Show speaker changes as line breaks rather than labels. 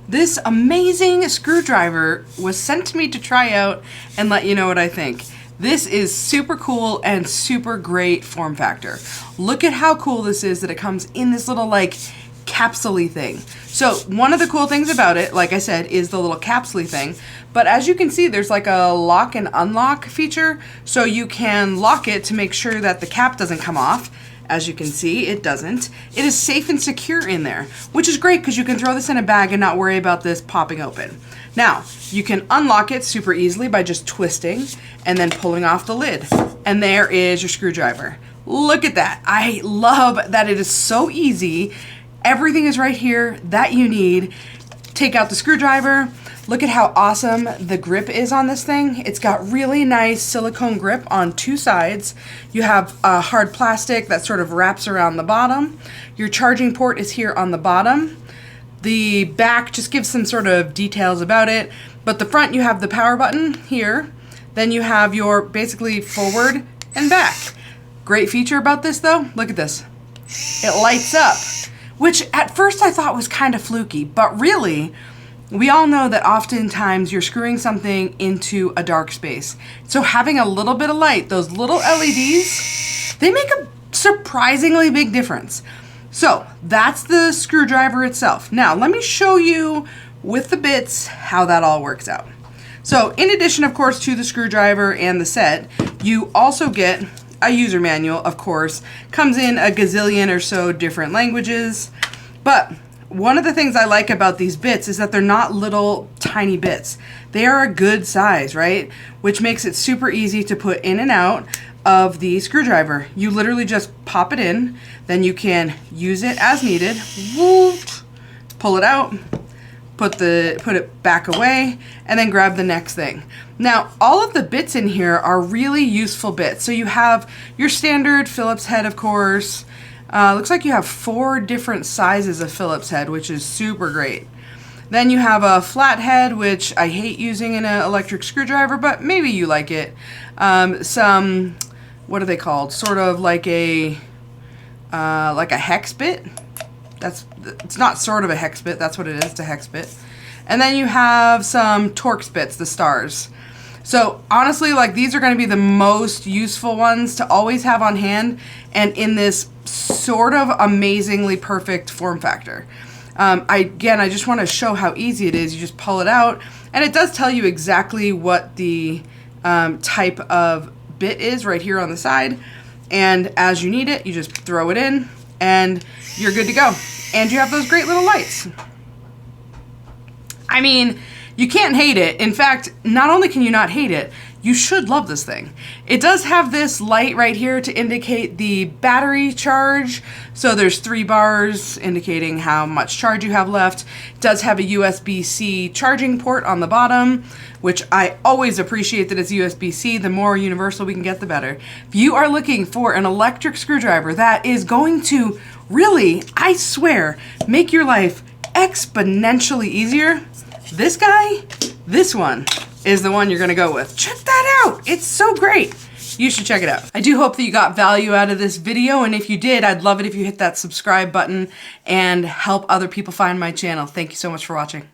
This amazing screwdriver was sent to me to try out and let you know what I think. This is super cool and super great form factor. Look at how cool this is that it comes in this little like capsule-y thing. So one of the cool things about it, like I said, is the little capsule-y thing. But as you can see, there's like a lock and unlock feature. So you can lock it to make sure that the cap doesn't come off. As you can see, it doesn't. It is safe and secure in there, which is great because you can throw this in a bag and not worry about this popping open. Now, you can unlock it super easily by just twisting and then pulling off the lid. And there is your screwdriver. Look at that. I love that it is so easy. Everything is right here that you need. Take out the screwdriver. Look at how awesome the grip is on this thing. It's got really nice silicone grip on two sides. You have a hard plastic that sort of wraps around the bottom. Your charging port is here on the bottom. The back just gives some sort of details about it, but the front you have the power button here. Then you have your basically forward and back. Great feature about this though, look at this. It lights up, which at first I thought was kind of fluky, but really, we all know that oftentimes you're screwing something into a dark space. So having a little bit of light, those little LEDs, they make a surprisingly big difference. So that's the screwdriver itself. Now let me show you with the bits how that all works out. So in addition, of course, to the screwdriver and the set, you also get a user manual, of course. Comes in a gazillion or so different languages, but one of the things I like about these bits is that they're not little tiny bits. They are a good size, right? Which makes it super easy to put in and out of the screwdriver. You literally just pop it in, then you can use it as needed. Whoop, pull it out, put it back away, and then grab the next thing. Now, all of the bits in here are really useful bits. So you have your standard Phillips head, of course. Looks like you have 4 different sizes of Phillips head, which is super great. Then you have a flat head, which I hate using in an electric screwdriver, but maybe you like it. Some, what are they called? Sort of like a hex bit. It's not sort of a hex bit, that's what it is, it's a hex bit. And then you have some Torx bits, the stars. So honestly, like these are going to be the most useful ones to always have on hand and in this sort of amazingly perfect form factor. I just want to show how easy it is. You just pull it out and it does tell you exactly what the type of bit is right here on the side. And as you need it, you just throw it in and you're good to go. And you have those great little lights. I mean, you can't hate it. In fact, not only can you not hate it, you should love this thing. It does have this light right here to indicate the battery charge. So there's 3 bars indicating how much charge you have left. It does have a USB-C charging port on the bottom, which I always appreciate that it's USB-C. The more universal we can get, the better. If you are looking for an electric screwdriver that is going to really, I swear, make your life exponentially easier, this one is the one you're gonna go with. Check that out, it's so great. You should check it out. I do hope that you got value out of this video, and if you did, I'd love it if you hit that subscribe button and help other people find my channel. Thank you so much for watching.